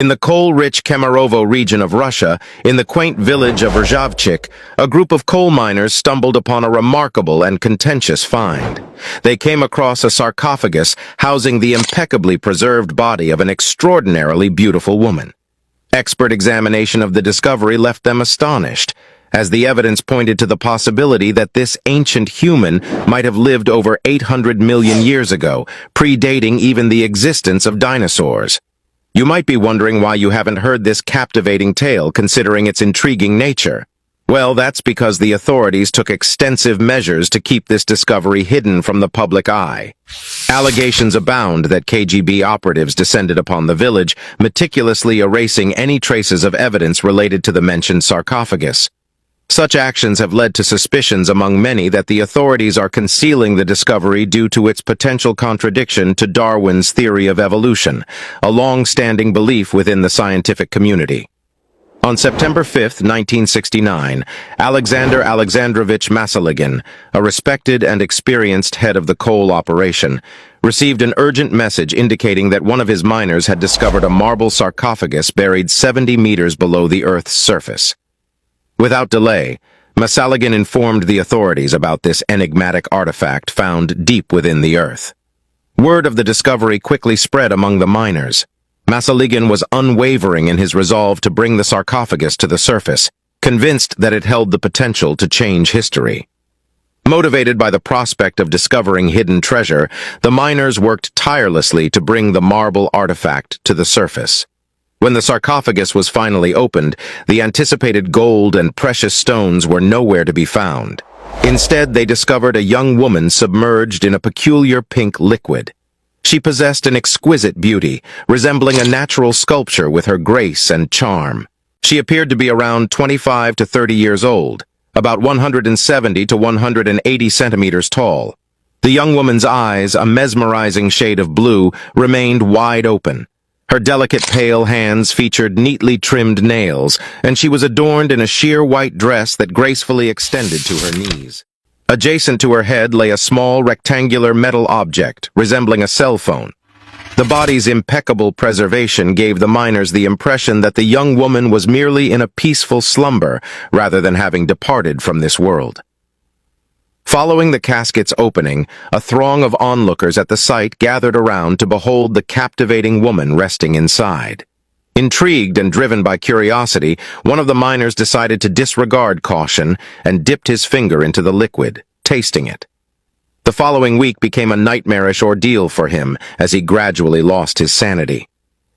In the coal-rich Kemerovo region of Russia, in the quaint village of Rzhavchik, a group of coal miners stumbled upon a remarkable and contentious find. They came across a sarcophagus housing the impeccably preserved body of an extraordinarily beautiful woman. Expert examination of the discovery left them astonished, as the evidence pointed to the possibility that this ancient human might have lived over 800 million years ago, predating even the existence of dinosaurs. You might be wondering why you haven't heard this captivating tale, considering its intriguing nature. Well, that's because the authorities took extensive measures to keep this discovery hidden from the public eye. Allegations abound that KGB operatives descended upon the village, meticulously erasing any traces of evidence related to the mentioned sarcophagus. Such actions have led to suspicions among many that the authorities are concealing the discovery due to its potential contradiction to Darwin's theory of evolution, a long-standing belief within the scientific community. On September 5, 1969, Alexander Alexandrovich Masaligin, a respected and experienced head of the coal operation, received an urgent message indicating that one of his miners had discovered a marble sarcophagus buried 70 meters below the Earth's surface. Without delay, Masaligin informed the authorities about this enigmatic artifact found deep within the earth. Word of the discovery quickly spread among the miners. Masaligin was unwavering in his resolve to bring the sarcophagus to the surface, convinced that it held the potential to change history. Motivated by the prospect of discovering hidden treasure, the miners worked tirelessly to bring the marble artifact to the surface. When the sarcophagus was finally opened, the anticipated gold and precious stones were nowhere to be found. Instead, they discovered a young woman submerged in a peculiar pink liquid. She possessed an exquisite beauty, resembling a natural sculpture with her grace and charm. She appeared to be around 25 to 30 years old, about 170 to 180 centimeters tall. The young woman's eyes, a mesmerizing shade of blue, remained wide open. Her delicate pale hands featured neatly trimmed nails, and she was adorned in a sheer white dress that gracefully extended to her knees. Adjacent to her head lay a small rectangular metal object, resembling a cell phone. The body's impeccable preservation gave the miners the impression that the young woman was merely in a peaceful slumber, rather than having departed from this world. Following the casket's opening, a throng of onlookers at the site gathered around to behold the captivating woman resting inside. Intrigued and driven by curiosity, one of the miners decided to disregard caution and dipped his finger into the liquid, tasting it. The following week became a nightmarish ordeal for him as he gradually lost his sanity.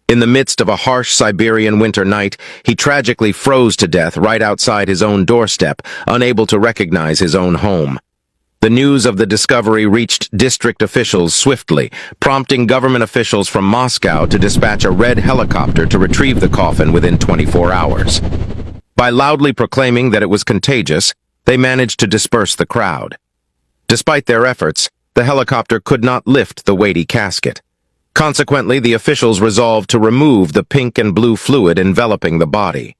In the midst of a harsh Siberian winter night, he tragically froze to death right outside his own doorstep, unable to recognize his own home. The news of the discovery reached district officials swiftly, prompting government officials from Moscow to dispatch a red helicopter to retrieve the coffin within 24 hours. By loudly proclaiming that it was contagious, they managed to disperse the crowd. Despite their efforts, the helicopter could not lift the weighty casket. Consequently, the officials resolved to remove the pink and blue fluid enveloping the body.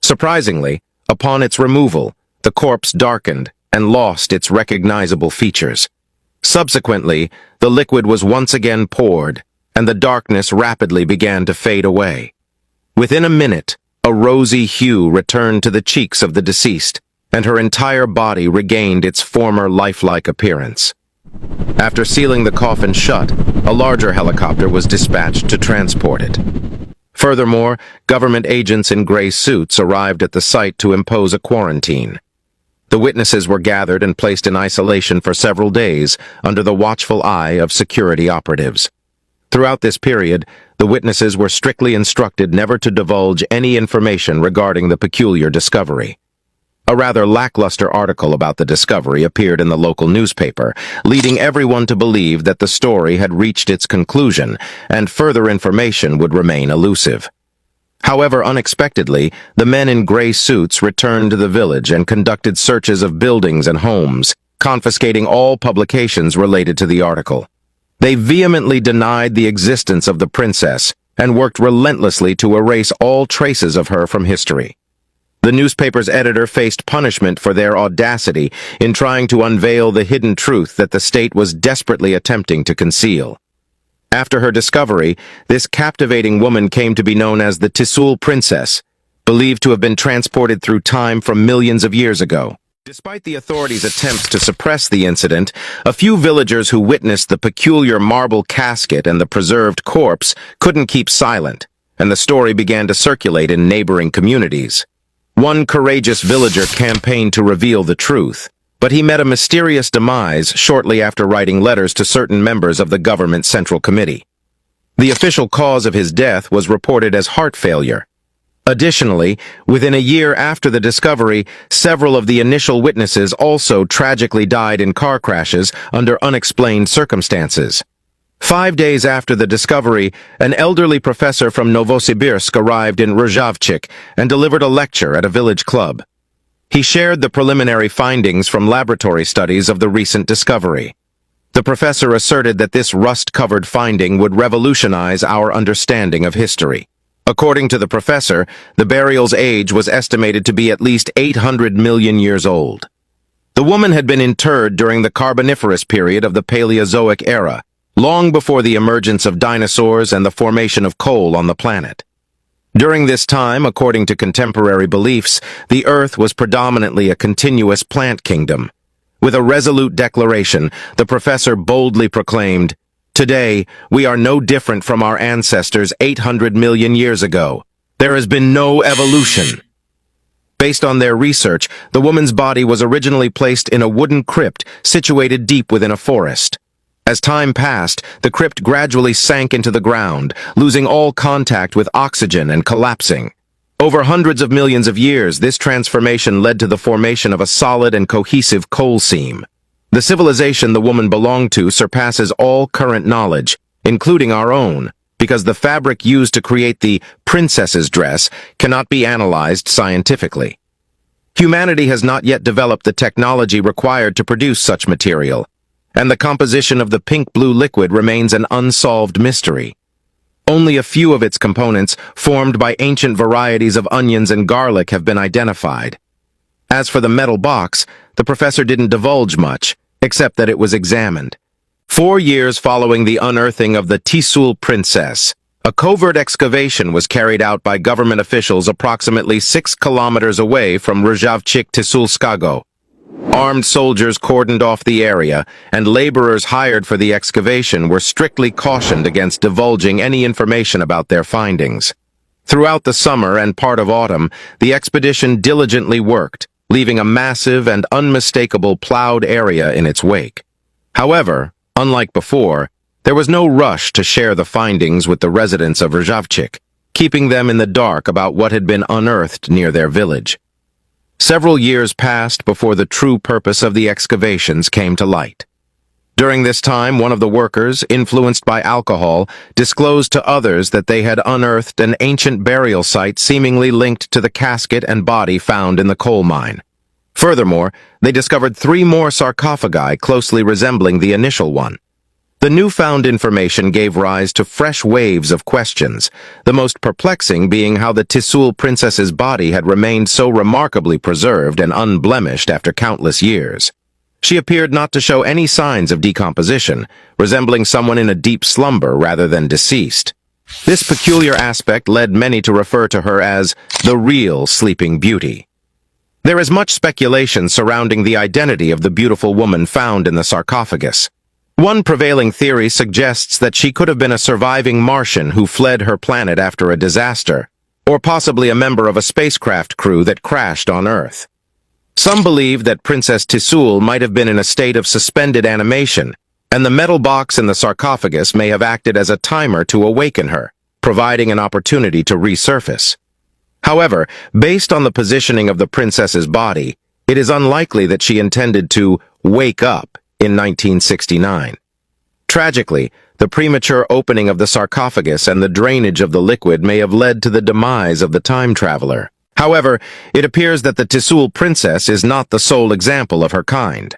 Surprisingly, upon its removal, the corpse darkened and lost its recognizable features. Subsequently, the liquid was once again poured, and the darkness rapidly began to fade away. Within a minute, a rosy hue returned to the cheeks of the deceased, and her entire body regained its former lifelike appearance. After sealing the coffin shut, a larger helicopter was dispatched to transport it. Furthermore, government agents in gray suits arrived at the site to impose a quarantine. The witnesses were gathered and placed in isolation for several days under the watchful eye of security operatives. Throughout this period, the witnesses were strictly instructed never to divulge any information regarding the peculiar discovery. A rather lackluster article about the discovery appeared in the local newspaper, leading everyone to believe that the story had reached its conclusion and further information would remain elusive. However, unexpectedly, the men in gray suits returned to the village and conducted searches of buildings and homes, confiscating all publications related to the article. They vehemently denied the existence of the princess and worked relentlessly to erase all traces of her from history. The newspaper's editor faced punishment for their audacity in trying to unveil the hidden truth that the state was desperately attempting to conceal. After her discovery, this captivating woman came to be known as the Tisul Princess, believed to have been transported through time from millions of years ago. Despite the authorities' attempts to suppress the incident, a few villagers who witnessed the peculiar marble casket and the preserved corpse couldn't keep silent, and the story began to circulate in neighboring communities. One courageous villager campaigned to reveal the truth, but he met a mysterious demise shortly after writing letters to certain members of the government Central Committee. The official cause of his death was reported as heart failure. Additionally, within a year after the discovery, several of the initial witnesses also tragically died in car crashes under unexplained circumstances. 5 days after the discovery, an elderly professor from Novosibirsk arrived in Ruzhavchik and delivered a lecture at a village club. He shared the preliminary findings from laboratory studies of the recent discovery. The professor asserted that this rust-covered finding would revolutionize our understanding of history. According to the professor, the burial's age was estimated to be at least 800 million years old. The woman had been interred during the Carboniferous period of the Paleozoic era, long before the emergence of dinosaurs and the formation of coal on the planet. During this time, according to contemporary beliefs, the Earth was predominantly a continuous plant kingdom. With a resolute declaration, the professor boldly proclaimed, "Today, we are no different from our ancestors 800 million years ago. There has been no evolution." Based on their research, the woman's body was originally placed in a wooden crypt situated deep within a forest. As time passed, the crypt gradually sank into the ground, losing all contact with oxygen and collapsing. Over hundreds of millions of years, this transformation led to the formation of a solid and cohesive coal seam. The civilization the woman belonged to surpasses all current knowledge, including our own, because the fabric used to create the princess's dress cannot be analyzed scientifically. Humanity has not yet developed the technology required to produce such material, and the composition of the pink-blue liquid remains an unsolved mystery. Only a few of its components, formed by ancient varieties of onions and garlic, have been identified. As for the metal box, the professor didn't divulge much, except that it was examined. 4 years following the unearthing of the Tisul Princess, a covert excavation was carried out by government officials approximately 6 kilometers away from Ruzhavchik Tisulskago. Armed soldiers cordoned off the area, and laborers hired for the excavation were strictly cautioned against divulging any information about their findings. Throughout the summer and part of autumn, the expedition diligently worked, leaving a massive and unmistakable plowed area in its wake. However, unlike before, there was no rush to share the findings with the residents of Ruzhavchik, keeping them in the dark about what had been unearthed near their village. Several years passed before the true purpose of the excavations came to light. During this time, one of the workers, influenced by alcohol, disclosed to others that they had unearthed an ancient burial site seemingly linked to the casket and body found in the coal mine. Furthermore, they discovered 3 more sarcophagi closely resembling the initial one. The newfound information gave rise to fresh waves of questions, the most perplexing being how the Tisul Princess's body had remained so remarkably preserved and unblemished after countless years. She appeared not to show any signs of decomposition, resembling someone in a deep slumber rather than deceased. This peculiar aspect led many to refer to her as the real Sleeping Beauty. There is much speculation surrounding the identity of the beautiful woman found in the sarcophagus. One prevailing theory suggests that she could have been a surviving Martian who fled her planet after a disaster, or possibly a member of a spacecraft crew that crashed on Earth. Some believe that Princess Tisul might have been in a state of suspended animation, and the metal box in the sarcophagus may have acted as a timer to awaken her, providing an opportunity to resurface. However, based on the positioning of the princess's body, it is unlikely that she intended to wake up in 1969. Tragically, the premature opening of the sarcophagus and the drainage of the liquid may have led to the demise of the time traveler. However, it appears that the Tisul Princess is not the sole example of her kind.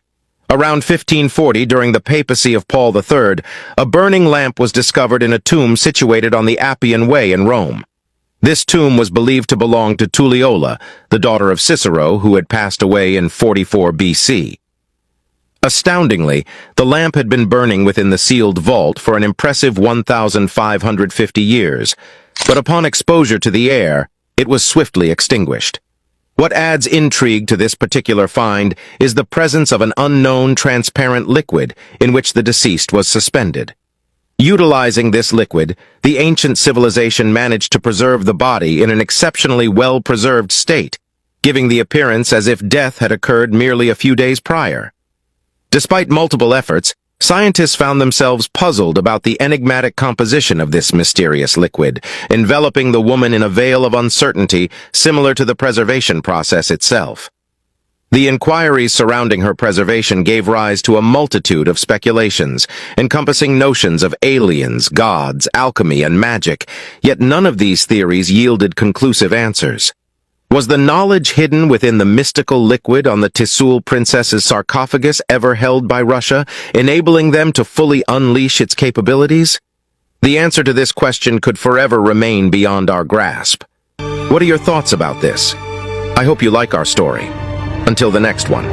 Around 1540, during the papacy of Paul III, a burning lamp was discovered in a tomb situated on the Appian Way in Rome. This tomb was believed to belong to Tulliola, the daughter of Cicero, who had passed away in 44 BC. Astoundingly, the lamp had been burning within the sealed vault for an impressive 1,550 years, but upon exposure to the air, it was swiftly extinguished. What adds intrigue to this particular find is the presence of an unknown transparent liquid in which the deceased was suspended. Utilizing this liquid, the ancient civilization managed to preserve the body in an exceptionally well-preserved state, giving the appearance as if death had occurred merely a few days prior. Despite multiple efforts, scientists found themselves puzzled about the enigmatic composition of this mysterious liquid, enveloping the woman in a veil of uncertainty similar to the preservation process itself. The inquiries surrounding her preservation gave rise to a multitude of speculations, encompassing notions of aliens, gods, alchemy, and magic, yet none of these theories yielded conclusive answers. Was the knowledge hidden within the mystical liquid on the Tisul Princess's sarcophagus ever held by Russia, enabling them to fully unleash its capabilities? The answer to this question could forever remain beyond our grasp. What are your thoughts about this? I hope you like our story. Until the next one.